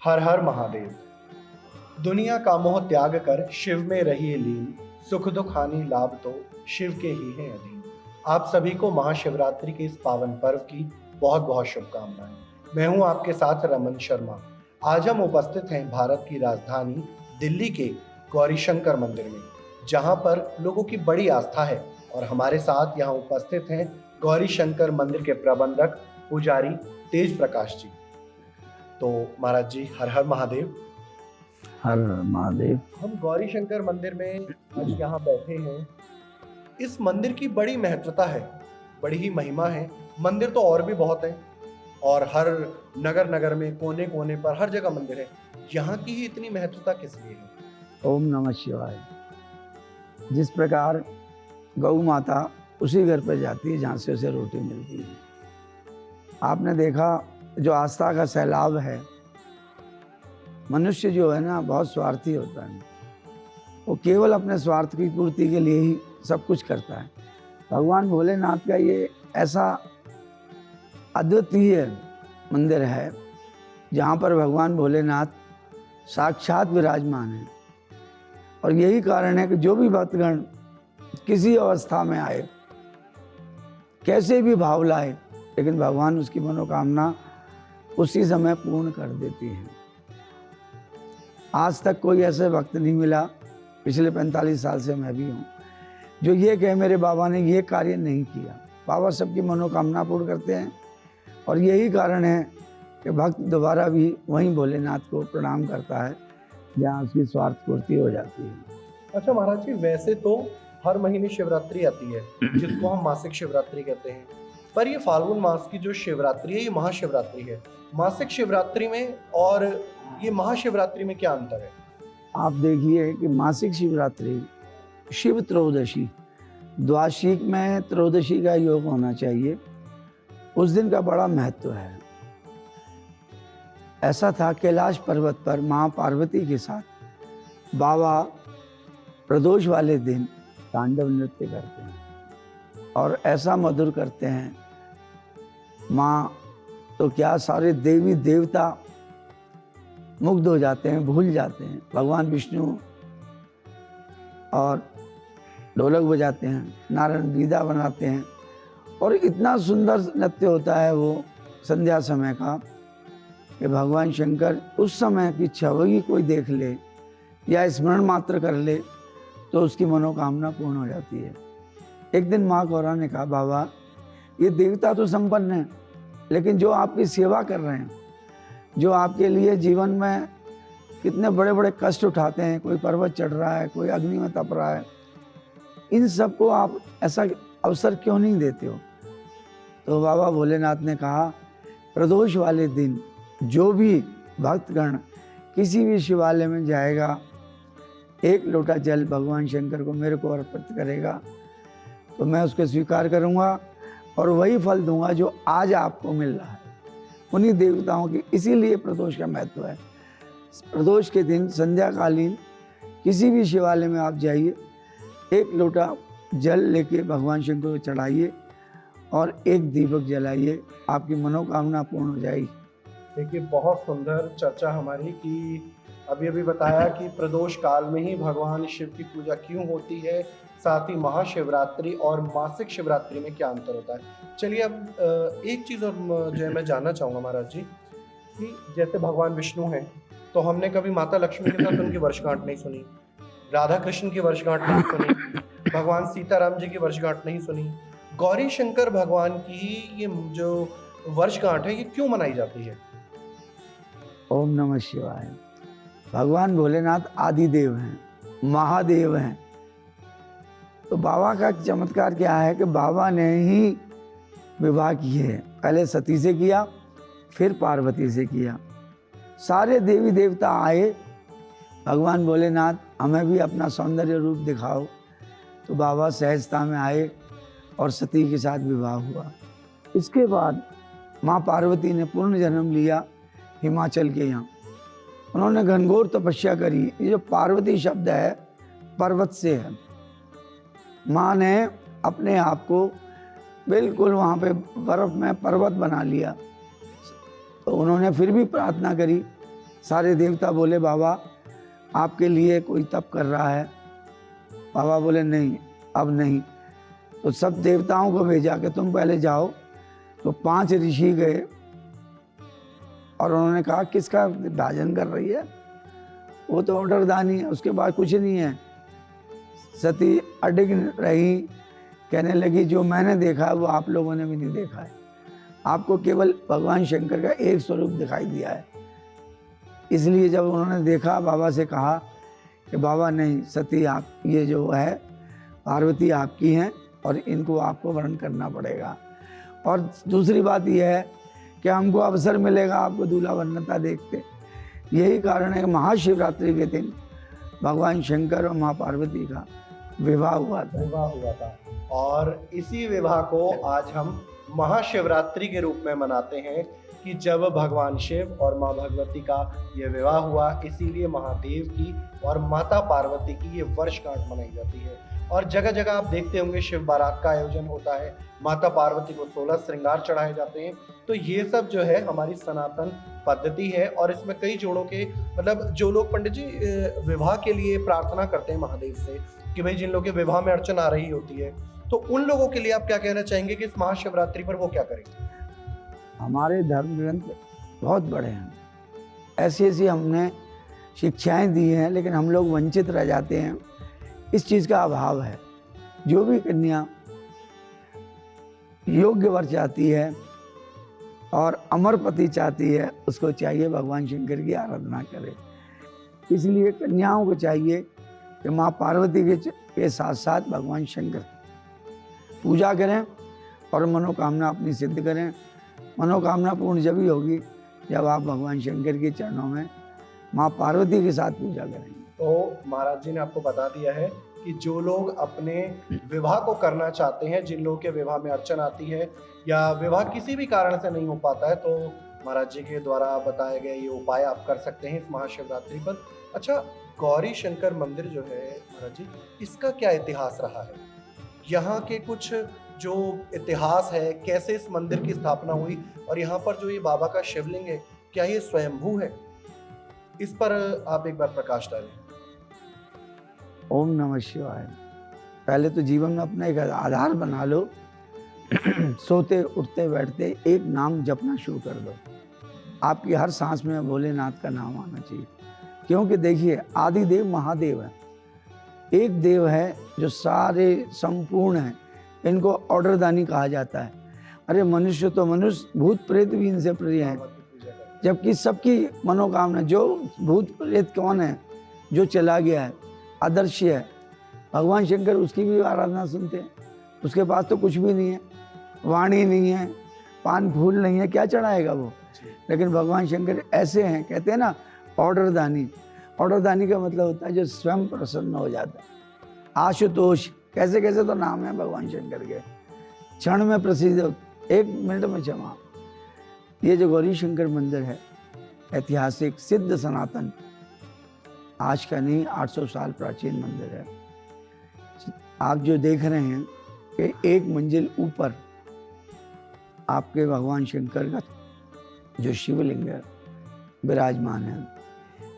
हर हर महादेव। दुनिया का मोह त्याग कर शिव में रहिए लीन, सुख दुख हानि लाभ तो शिव के ही हैं अधीन। आप सभी को महाशिवरात्रि के इस पावन पर्व की बहुत बहुत शुभकामनाएं। मैं हूं आपके साथ रमन शर्मा। आज हम उपस्थित हैं भारत की राजधानी दिल्ली के गौरीशंकर मंदिर में, जहां पर लोगों की बड़ी आस्था है। और हमारे साथ यहाँ उपस्थित हैं गौरीशंकर मंदिर के प्रबंधक पुजारी तेज प्रकाश जी। तो महाराज जी, हर हर महादेव। हर महादेव। हम गौरीशंकर मंदिर में आज यहाँ बैठे हैं। इस मंदिर की बड़ी महत्वता है, बड़ी ही महिमा है। मंदिर तो और भी बहुत है, और हर नगर नगर में कोने कोने पर हर जगह मंदिर है। यहाँ की ही इतनी महत्वता किस लिए है? ओम नमः शिवाय। जिस प्रकार गौ माता उसी घर पर जाती है जहाँ से उसे रोटी मिलती है। आपने देखा, जो आस्था का सैलाब है, मनुष्य जो है ना बहुत स्वार्थी होता है। वो केवल अपने स्वार्थ की पूर्ति के लिए ही सब कुछ करता है। भगवान भोलेनाथ का ये ऐसा अद्वितीय मंदिर है जहाँ पर भगवान भोलेनाथ साक्षात विराजमान है। और यही कारण है कि जो भी भक्तगण किसी अवस्था में आए, कैसे भी भाव लाए, लेकिन भगवान उसकी मनोकामना उसी समय पूर्ण कर देती है। आज तक कोई ऐसे भक्त नहीं मिला, पिछले 45 साल से मैं भी हूँ, जो ये कहे मेरे बाबा ने ये कार्य नहीं किया। बाबा सबकी मनोकामना पूर्ण करते हैं। और यही कारण है कि भक्त दोबारा भी वहीं भोलेनाथ को प्रणाम करता है जहाँ उसकी स्वार्थ पूर्ति हो जाती है। अच्छा महाराज जी, वैसे तो हर महीने शिवरात्रि आती है, जिसको हम मासिक शिवरात्रि कहते हैं। पर ये फाल्गुन मास की जो शिवरात्रि है, ये महाशिवरात्रि है। मासिक शिवरात्रि में और ये महाशिवरात्रि में क्या अंतर है? आप देखिए कि मासिक शिवरात्रि शिव त्रयोदशी, द्वादशी में त्रयोदशी का योग होना चाहिए, उस दिन का बड़ा महत्व है। ऐसा था, कैलाश पर्वत पर माँ पार्वती के साथ बाबा प्रदोष वाले दिन तांडव नृत्य करते हैं और ऐसा मधुर करते हैं। माँ तो क्या, सारे देवी देवता मुग्ध हो जाते हैं, भूल जाते हैं। भगवान विष्णु और ढोलक बजाते हैं, नारायण वीणा बनाते हैं, और इतना सुंदर नृत्य होता है वो संध्या समय का कि भगवान शंकर उस समय की छवि कोई देख ले या स्मरण मात्र कर ले तो उसकी मनोकामना पूर्ण हो जाती है। एक दिन माँ गौरा ने कहा, बाबा ये देवता तो संपन्न हैं, लेकिन जो आपकी सेवा कर रहे हैं, जो आपके लिए जीवन में कितने बड़े बड़े कष्ट उठाते हैं, कोई पर्वत चढ़ रहा है, कोई अग्नि में तप रहा है, इन सबको आप ऐसा अवसर क्यों नहीं देते हो? तो बाबा भोलेनाथ ने कहा, प्रदोष वाले दिन जो भी भक्तगण किसी भी शिवालय में जाएगा, एक लोटा जल भगवान शंकर को मेरे को अर्पित करेगा, तो मैं उसको स्वीकार करूंगा और वही फल दूंगा जो आज आपको मिल रहा है, उन्हीं देवताओं की। इसीलिए प्रदोष का महत्व है। प्रदोष के दिन संध्याकालीन किसी भी शिवालय में आप जाइए, एक लोटा जल लेके भगवान शंकर को चढ़ाइए और एक दीपक जलाइए, आपकी मनोकामना पूर्ण हो जाएगी। देखिए, बहुत सुंदर चर्चा हमारी कि अभी अभी बताया कि प्रदोष काल में ही भगवान शिव की पूजा क्यों होती है, साथ ही महाशिवरात्रि और मासिक शिवरात्रि में क्या अंतर होता है। चलिए, अब एक चीज़ और जो है मैं जानना चाहूँगा महाराज जी, कि जैसे भगवान विष्णु हैं, तो हमने कभी माता लक्ष्मी के साथ उनकी वर्षगांठ नहीं सुनी, राधा कृष्ण की वर्षगांठ नहीं सुनी, भगवान सीताराम जी की वर्षगांठ नहीं सुनी। गौरी शंकर भगवान की ये जो वर्षगांठ है, ये क्यों मनाई जाती है? ओम नमः शिवाय। भगवान भोलेनाथ आदिदेव हैं, महादेव हैं। तो बाबा का चमत्कार क्या है कि बाबा ने ही विवाह किए हैं। पहले सती से किया, फिर पार्वती से किया। सारे देवी देवता आए, भगवान भोलेनाथ हमें भी अपना सौंदर्य रूप दिखाओ, तो बाबा सहजता में आए और सती के साथ विवाह हुआ। इसके बाद माँ पार्वती ने पूर्ण जन्म लिया हिमाचल के यहाँ। उन्होंने घनघोर तपस्या करी। ये जो पार्वती शब्द है, पर्वत से है। माँ ने अपने आप को बिल्कुल वहाँ पे बर्फ में पर्वत बना लिया। तो उन्होंने फिर भी प्रार्थना करी सारे देवता बोले बाबा आपके लिए कोई तप कर रहा है। बाबा बोले नहीं, अब नहीं। तो सब देवताओं को भेजा कि तुम पहले जाओ। तो 5 ऋषि गए और उन्होंने कहा किसका भाजन कर रही है, वो तो ऑर्डरदानी है, उसके बाद कुछ नहीं है। सती अडिग रही, कहने लगी जो मैंने देखा है वो आप लोगों ने भी नहीं देखा है, आपको केवल भगवान शंकर का एक स्वरूप दिखाई दिया है। इसलिए जब उन्होंने देखा, बाबा से कहा कि बाबा नहीं, सती आप ये जो है पार्वती आपकी हैं और इनको आपको वर्ण करना पड़ेगा। और दूसरी बात यह है कि हमको अवसर मिलेगा आपको दूल्हा वरणता देखते। यही कारण है कि महाशिवरात्रि के दिन भगवान शंकर और माँ पार्वती का विवाह हुआ था। और इसी विवाह को आज हम महाशिवरात्रि के रूप में मनाते हैं कि जब भगवान शिव और माँ भगवती का ये विवाह हुआ, इसीलिए महादेव की और माता पार्वती की ये वर्षगांठ मनाई जाती है। और जगह जगह आप देखते होंगे शिव बारात का आयोजन होता है, माता पार्वती को 16 श्रृंगार चढ़ाए जाते हैं। तो ये सब जो है हमारी सनातन पद्धति है। और इसमें कई जोड़ों के, मतलब जो लोग पंडित जी विवाह के लिए प्रार्थना करते हैं महादेव से कि भाई जिन लोगों के विवाह में अड़चन आ रही होती है, तो उन लोगों के लिए आप क्या कहना चाहेंगे कि इस महाशिवरात्रि पर वो क्या करें? हमारे धर्म ग्रंथ बहुत बड़े हैं, ऐसी ऐसी हमने शिक्षाएं दी हैं, लेकिन हम लोग वंचित रह जाते हैं। इस चीज़ का अभाव है। जो भी कन्या योग्य वर चाहती है और अमर पति चाहती है, उसको चाहिए भगवान शंकर की आराधना करे। इसलिए कन्याओं को चाहिए कि माँ पार्वती के साथ साथ भगवान शंकर पूजा करें और मनोकामना अपनी सिद्ध करें। मनोकामना पूर्ण जब ही होगी जब आप भगवान शंकर के चरणों में माँ पार्वती के साथ पूजा करेंगे। तो महाराज जी ने आपको बता दिया है कि जो लोग अपने विवाह को करना चाहते हैं, जिन लोगों के विवाह में अड़चन आती है या विवाह किसी भी कारण से नहीं हो पाता है, तो महाराज जी के द्वारा बताए गए ये उपाय आप कर सकते हैं इस महाशिवरात्रि पर। अच्छा, गौरी शंकर मंदिर जो है महाराज जी, इसका क्या इतिहास रहा है? यहाँ के कुछ जो इतिहास है, कैसे इस मंदिर की स्थापना हुई, और यहाँ पर जो ये बाबा का शिवलिंग है, क्या ये स्वयंभू है? इस पर आप एक बार प्रकाश डालें। ओम नमः शिवाय। पहले तो जीवन में अपना एक आधार बना लो। सोते उठते बैठते एक नाम जपना शुरू कर दो। आपकी हर सांस में भोलेनाथ का नाम आना चाहिए, क्योंकि देखिए आदि देव महादेव है। एक देव है जो सारे संपूर्ण है, इनको ऑर्डरदानी कहा जाता है। अरे मनुष्य तो मनुष्य, भूत प्रेत भी इनसे प्रिय हैं, जबकि सबकी मनोकामना, जो भूत प्रेत कौन है, जो चला गया है, अदृश्य है, भगवान शंकर उसकी भी आराधना सुनते हैं। उसके पास तो कुछ भी नहीं है, वाणी नहीं है, पान फूल नहीं है, क्या चढ़ाएगा वो? लेकिन भगवान शंकर ऐसे हैं, कहते हैं ना ऑर्डरदानी। ऑर्डरदानी का मतलब होता है जो स्वयं प्रसन्न हो जाता है। आशुतोष, कैसे कैसे तो नाम है भगवान शंकर के। क्षण में प्रसिद्ध, 1 मिनट में क्षमा। ये जो गौरी शंकर मंदिर है, ऐतिहासिक सिद्ध सनातन, आज का नहीं 800 साल प्राचीन मंदिर है। आप जो देख रहे हैं कि 1 मंजिल ऊपर आपके भगवान शंकर का जो शिवलिंग है विराजमान है।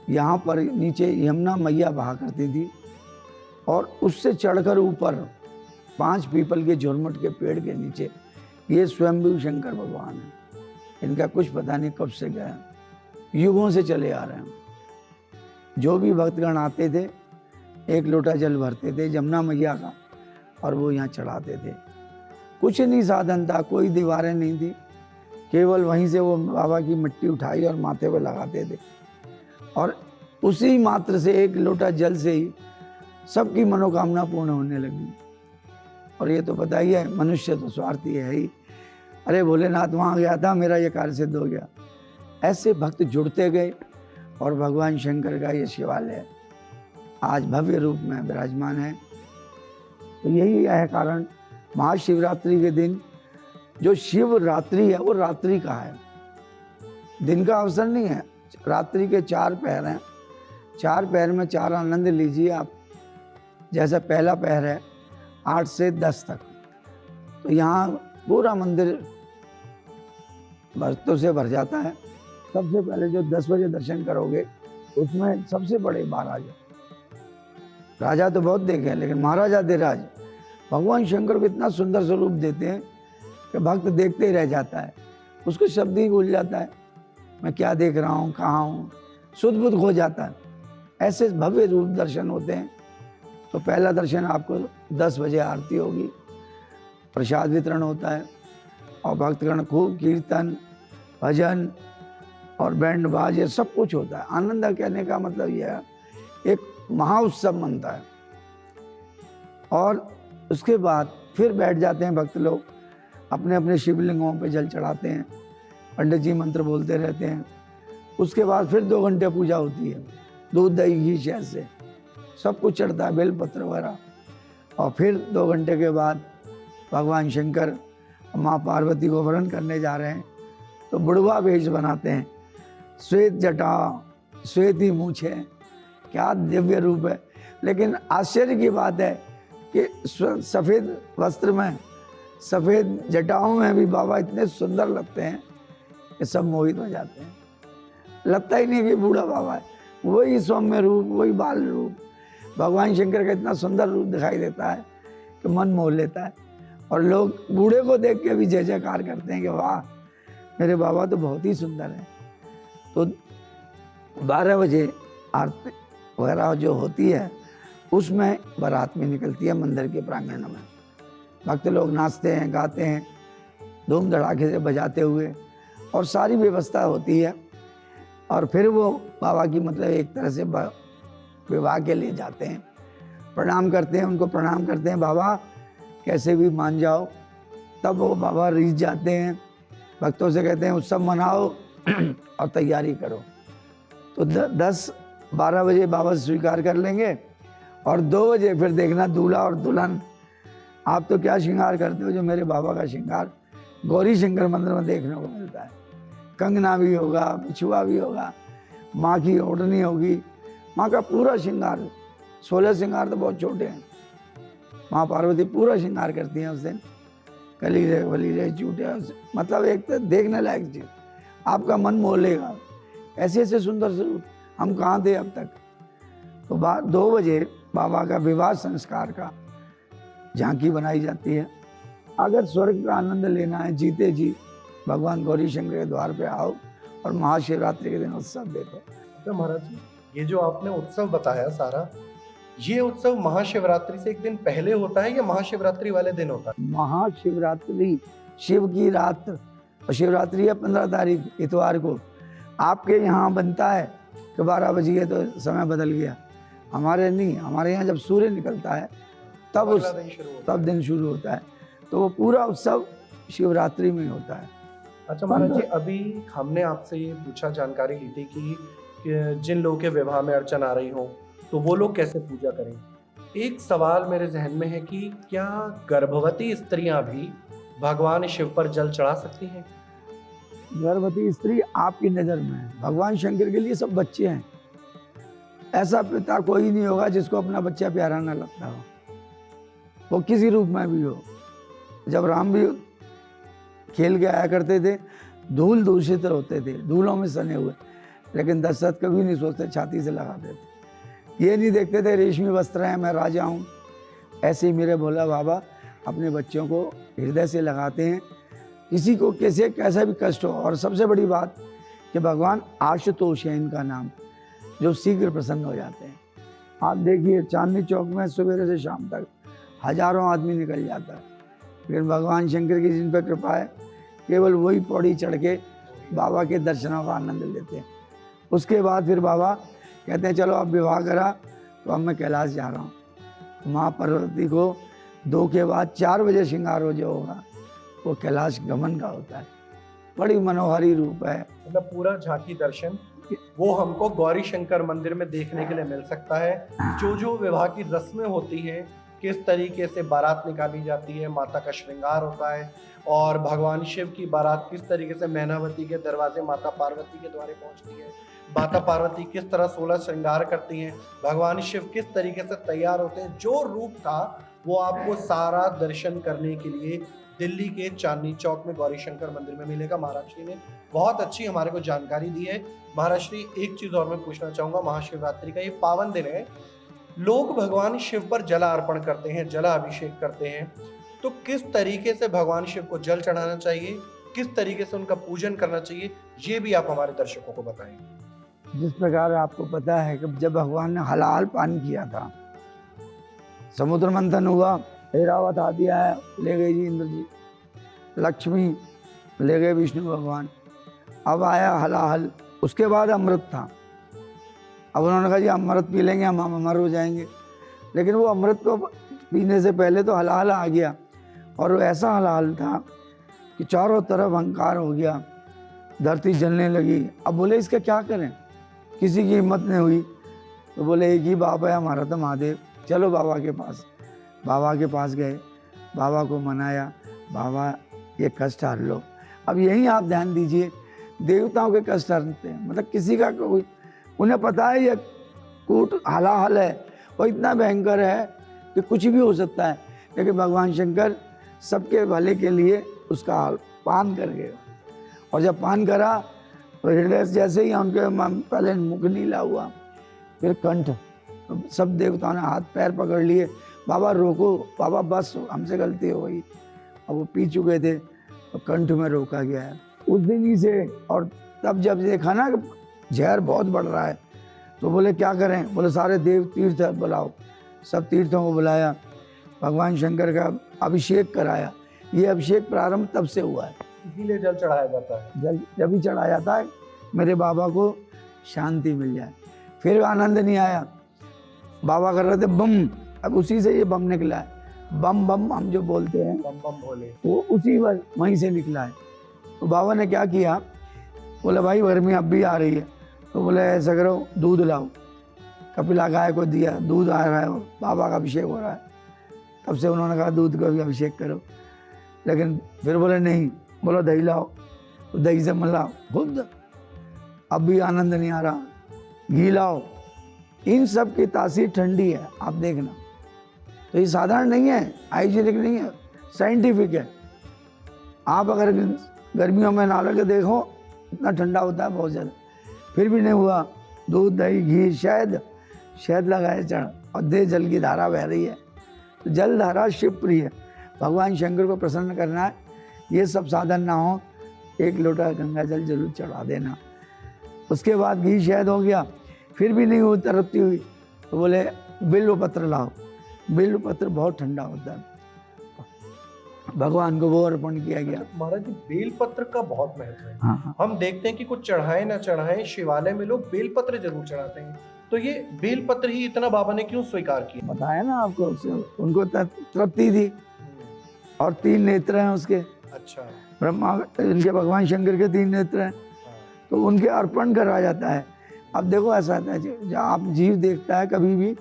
यहाँ पर नीचे यमुना मैया बहा करती थी और उससे चढ़कर ऊपर 5 पीपल के झुरमुट के पेड़ के नीचे ये स्वयंभू शंकर भगवान है। इनका कुछ पता नहीं कब से गया, युगों से चले आ रहे हैं। जो भी भक्तगण आते थे 1 लोटा जल भरते थे यमुना मैया का और वो यहाँ चढ़ाते थे। कुछ नहीं साधन था, कोई दीवारें नहीं थी, केवल वहीं से वो बाबा की मिट्टी उठाई और माथे पर लगाते थे और उसी मात्र से 1 लोटा जल से ही सबकी मनोकामना पूर्ण होने लगी। और ये तो पता ही है, मनुष्य तो स्वार्थी है ही। अरे भोलेनाथ वहाँ गया था, मेरा ये कार्य सिद्ध हो गया। ऐसे भक्त जुड़ते गए और भगवान शंकर का ये शिवालय आज भव्य रूप में विराजमान है। तो यही है कारण, महाशिवरात्रि के दिन जो शिवरात्रि है वो रात्रि का है, दिन का अवसर नहीं है। रात्रि के 4 पहर हैं, 4 पहर में 4 आनंद लीजिए आप। जैसा पहला पहर है 8 से 10 तक, तो यहाँ पूरा मंदिर भक्तों से भर जाता है। सबसे पहले जो 10 बजे दर्शन करोगे उसमें सबसे बड़े महाराजा, राजा तो बहुत देखे हैं लेकिन महाराजा अधिराज भगवान शंकर को इतना सुंदर स्वरूप देते हैं कि भक्त देखते ही रह जाता है, उसको शब्द ही भूल जाता है, मैं क्या देख रहा हूँ, कहाँ हूँ, सुध बुध खो जाता है। ऐसे भव्य रूप दर्शन होते हैं। तो पहला दर्शन आपको 10 बजे आरती होगी, प्रसाद वितरण होता है और भक्तगण खूब कीर्तन भजन और बैंड बाजे सब कुछ होता है। आनंद कहने का मतलब यह है एक महाउत्सव मनता है। और उसके बाद फिर बैठ जाते हैं भक्त लोग, अपने अपने शिवलिंगों पे जल चढ़ाते हैं, पंडित जी मंत्र बोलते रहते हैं। उसके बाद फिर 2 घंटे पूजा होती है, दूध दही घी शहद से सब कुछ चढ़ता है, बेलपत्र वगैरह। और फिर 2 घंटे के बाद भगवान शंकर माँ पार्वती को वरण करने जा रहे हैं तो बुढ़वा वेश बनाते हैं, श्वेत जटा श्वेत ही मूछ है, क्या दिव्य रूप है। लेकिन आश्चर्य की बात है कि सफ़ेद वस्त्र में सफ़ेद जटाओं में भी बाबा इतने सुंदर लगते हैं कि सब मोहित हो जाते हैं। लगता ही नहीं कि बूढ़ा बाबा है, वही सौम्य रूप, वही बाल रूप, भगवान शंकर का इतना सुंदर रूप दिखाई देता है कि मन मोह लेता है। और लोग बूढ़े को देख के भी जय जयकार करते हैं कि वाह मेरे बाबा तो बहुत ही सुंदर हैं। तो 12 बजे आरती वगैरह जो होती है उसमें बारात में निकलती है मंदिर के प्रांगण में। भक्त लोग नाचते हैं, गाते हैं, धूम धड़ाके से बजाते हुए और सारी व्यवस्था होती है। और फिर वो बाबा की मतलब एक तरह से विवाह के लिए जाते हैं, प्रणाम करते हैं, उनको प्रणाम करते हैं, बाबा कैसे भी मान जाओ। तब वो बाबा रीझ जाते हैं, भक्तों से कहते हैं उत्सव मनाओ और तैयारी करो। तो 10-12 बजे बाबा स्वीकार कर लेंगे और 2 बजे फिर देखना दूल्हा और दुल्हन आप तो क्या श्रृंगार करते हो जो मेरे बाबा का श्रृंगार गौरी शंकर मंदिर में देखने को मिलता है। कंगना भी होगा, बिछुआ भी होगा, माँ की ओढ़नी होगी, माँ का पूरा श्रृंगार। 16 श्रृंगार तो बहुत छोटे हैं, माँ पार्वती पूरा श्रृंगार करती हैं उस दिन, कलीरे वलीरे चूटे, मतलब एक तो देखने लायक चीज, आपका मन मोह लेगा। ऐसे ऐसे सुंदर स्वरूप हम कहाँ थे अब तक। तो 2 बजे बाबा का विवाह संस्कार का झांकी बनाई जाती है। अगर स्वर्ग का आनंद लेना है जीते जी भगवान गौरी शंकर के द्वार पे आओ और महाशिवरात्रि के दिन उत्सव देखो। तो महाराज जी, ये जो आपने उत्सव बताया सारा, ये उत्सव महाशिवरात्रि से एक दिन पहले होता है या महाशिवरात्रि वाले दिन होता है? महाशिवरात्रि शिव की रात, और शिवरात्रि है 15 तारीख इतवार को। आपके यहाँ बनता है कि 12 बज गए तो समय बदल गया, हमारे नहीं, हमारे यहाँ जब सूर्य निकलता है तब दिन शुरू होता है। तो वो पूरा उत्सव शिवरात्रि में होता है। अच्छा महाराज जी, अभी हमने आपसे ये पूछा, जानकारी ली थी कि जिन लोगों के विवाह में अड़चन आ रही हो तो वो लोग कैसे पूजा करें। एक सवाल मेरे जहन में है कि क्या गर्भवती स्त्रियां भी भगवान शिव पर जल चढ़ा सकती हैं? गर्भवती स्त्री आपकी नज़र में है, भगवान शंकर के लिए सब बच्चे हैं। ऐसा पिता कोई नहीं होगा जिसको अपना बच्चा प्यारा ना लगता हो, वो किसी रूप में भी हो। जब राम भी खेल के आया करते थे, धूल दूषित होते थे, धूलों में सने हुए, लेकिन दशरथ कभी नहीं सोचते, छाती से लगाते थे। ये नहीं देखते थे रेशमी वस्त्र हैं, मैं राजा हूँ। ऐसे ही मेरे भोला बाबा अपने बच्चों को हृदय से लगाते हैं, किसी को कैसा भी कष्ट हो। और सबसे बड़ी बात कि भगवान आशुतोष है इनका नाम, जो शीघ्र प्रसन्न हो जाते हैं। आप देखिए चांदनी चौक में सवेरे से शाम तक हजारों आदमी निकल जाता है, लेकिन भगवान शंकर की जिन पर कृपा है केवल वही पौड़ी चढ़ के बाबा के दर्शनों का आनंद लेते हैं। उसके बाद फिर बाबा कहते हैं चलो अब विवाह करा तो अब मैं कैलाश जा रहा हूँ। माँ पार्वती को 2 के बाद 4 बजे श्रृंगार हो जो होगा वो कैलाश गमन का होता है। बड़ी मनोहारी रूप है। मतलब पूरा झांकी दर्शन वो हमको गौरी शंकर मंदिर में देखने के लिए मिल सकता है। जो विवाह की रस्में होती हैं, किस तरीके से बारात निकाली जाती है, माता का श्रृंगार होता है, और भगवान शिव की बारात किस तरीके से मैनावती के दरवाजे माता पार्वती के द्वारे पहुंचती है, माता पार्वती किस तरह 16 श्रृंगार करती हैं, भगवान शिव किस तरीके से तैयार होते हैं, जो रूप था वो आपको सारा दर्शन करने के लिए दिल्ली के चांदनी चौक में गौरी शंकर मंदिर में मिलेगा। महाराज श्री ने बहुत अच्छी हमारे को जानकारी दी है। महाराज श्री, एक चीज और मैं पूछना चाहूंगा, महाशिवरात्रि का ये पावन दिन है, लोग भगवान शिव पर जल अर्पण करते हैं, जलाभिषेक करते हैं, तो किस तरीके से भगवान शिव को जल चढ़ाना चाहिए, किस तरीके से उनका पूजन करना चाहिए, ये भी आप हमारे दर्शकों को बताएं। जिस प्रकार आपको पता है कि जब भगवान ने हलाल पान किया था, समुद्र मंथन हुआ, ऐरावत हाथी आया, ले गए जी इंद्र जी, लक्ष्मी ले गए विष्णु भगवान, अब आया हलाहल, उसके बाद अमृत था। अब उन्होंने कहा जी अमृत पी लेंगे हम अमर हो जाएंगे, लेकिन वो अमृत को पीने से पहले तो हलाहल आ गया, और वो ऐसा हलाहल था कि चारों तरफ अहंकार हो गया, धरती जलने लगी। अब बोले इसका क्या करें, किसी की हिम्मत नहीं हुई, तो बोले एक ही बाप है हमारा तो महादेव, चलो बाबा के पास। बाबा के पास गए, बाबा को मनाया, बाबा ये कष्ट हर लो। अब यही आप ध्यान दीजिए, देवताओं के कष्ट हरते हैं, मतलब किसी का कोई, उन्हें पता है ये कूट हलाहल है और इतना भयंकर है कि कुछ भी हो सकता है, लेकिन भगवान शंकर सबके भले के लिए उसका पान कर गए। और जब पान करा तो हृदय जैसे ही उनके पहले मुख नीला हुआ, फिर कंठ, तो सब देवताओं ने हाथ पैर पकड़ लिए, बाबा रोको, बाबा बस हमसे गलती हो गई। अब वो पी चुके थे तो कंठ में रोका गया है उस दिन ही से। और तब जब देखा ना कि जहर बहुत बढ़ रहा है, तो बोले क्या करें, बोले सारे देव तीर्थ बुलाओ, सब तीर्थों को बुलाया, भगवान शंकर का अभिषेक कराया। ये अभिषेक प्रारंभ तब से हुआ है, इसीलिए जल चढ़ाया जाता है। जल जब ही चढ़ाया जाता है मेरे बाबा को शांति मिल जाए। फिर आनंद नहीं आया, बाबा कर रहे थे बम, अब उसी से ये बम निकला है, बम बम हम जो बोलते हैं, बम बम भोले, वो उसी वहीं से निकला है। तो बाबा ने क्या किया, बोले भाई गर्मी अब भी आ रही है, तो बोले ऐसा करो दूध लाओ, कपिला गाय को दिया, दूध आ रहा है, बाबा का अभिषेक हो रहा है। तब से उन्होंने कहा दूध का भी अभिषेक करो, लेकिन फिर बोले नहीं, बोलो दही लाओ, तो दही से मलाओ खूब, अब भी आनंद नहीं आ रहा, घी लाओ। इन सब की तासीर ठंडी है, आप देखना, तो ये साधारण नहीं है, हाइजीनिक नहीं है, साइंटिफिक है। आप अगर गर्मियों में नाला के देखो इतना ठंडा होता है बहुत ज़्यादा, फिर भी नहीं हुआ, दूध दही घी शहद लगाए चढ़, और दे जल की धारा बह रही है। तो जल धारा शिव प्रिय है, भगवान शंकर को प्रसन्न करना है, ये सब साधन ना हो, एक लोटा गंगा जल जरूर चढ़ा देना। उसके बाद घी शहद हो गया, फिर भी नहीं हुई, तरक्की हुई, तो बोले बिल्व पत्र लाओ, बिल्व पत्र बहुत ठंडा होता है, भगवान को वो अर्पण किया गया। महाराज जी, बेल पत्र का बहुत महत्व है। हाँ। हम देखते हैं कि कुछ चढ़ाए ना चढ़ाए, शिवालय में लोग बेल पत्र जरूर चढ़ाते हैं, तो ये बेल पत्र ही इतना बाबा ने क्यों स्वीकार किया? बताया ना आपको, उनको तृप्ति थी, और 3 नेत्र हैं उसके। अच्छा, ब्रह्मा, इनके भगवान शंकर के 3 नेत्र हैं, तो उनके अर्पण करा जाता है। अब देखो ऐसा होता है, जब आप जीव देखता है कभी भी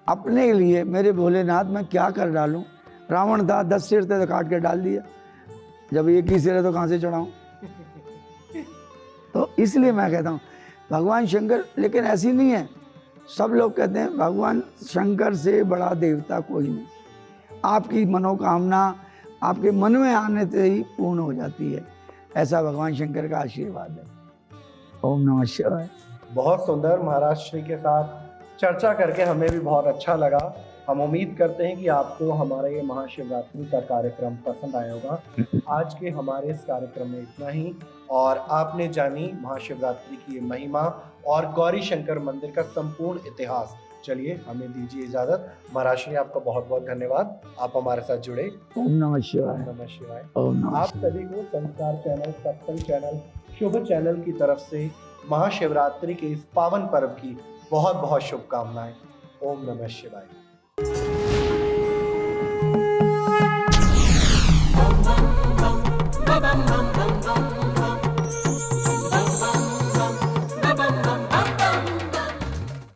अपने लिए, मेरे भोलेनाथ मैं क्या कर डालूं, रावण था 10 सिर थे तो काट के डाल दिया, जब एक ही सिर है तो कहाँ से चढ़ाऊं। तो इसलिए मैं कहता हूँ भगवान शंकर, लेकिन ऐसी नहीं है, सब लोग कहते हैं भगवान शंकर से बड़ा देवता कोई नहीं। आपकी मनोकामना आपके मन में आने से ही पूर्ण हो जाती है, ऐसा भगवान शंकर का आशीर्वाद है। ओम नमः शिवाय। बहुत सुंदर, महाराज श्री के साथ चर्चा करके हमें भी बहुत अच्छा लगा। हम उम्मीद करते हैं कि आपको हमारा ये महाशिवरात्रि का कार्यक्रम पसंद आया होगा। आज के हमारे इस कार्यक्रम में इतना ही, और आपने जानी महाशिवरात्रि की ये महिमा और गौरी शंकर मंदिर का संपूर्ण इतिहास। चलिए हमें दीजिए इजाजत। महाराज श्री, आपका बहुत बहुत धन्यवाद, आप हमारे साथ जुड़े। ओम नमः शिवाय। ओम नमः शिवाय। ओम नमः आप सभी को संस्कार चैनल, सत्संग चैनल, शुभ चैनल की तरफ से महाशिवरात्रि के इस पावन पर्व की बहुत बहुत शुभकामनाएं। ओम नमः शिवाय।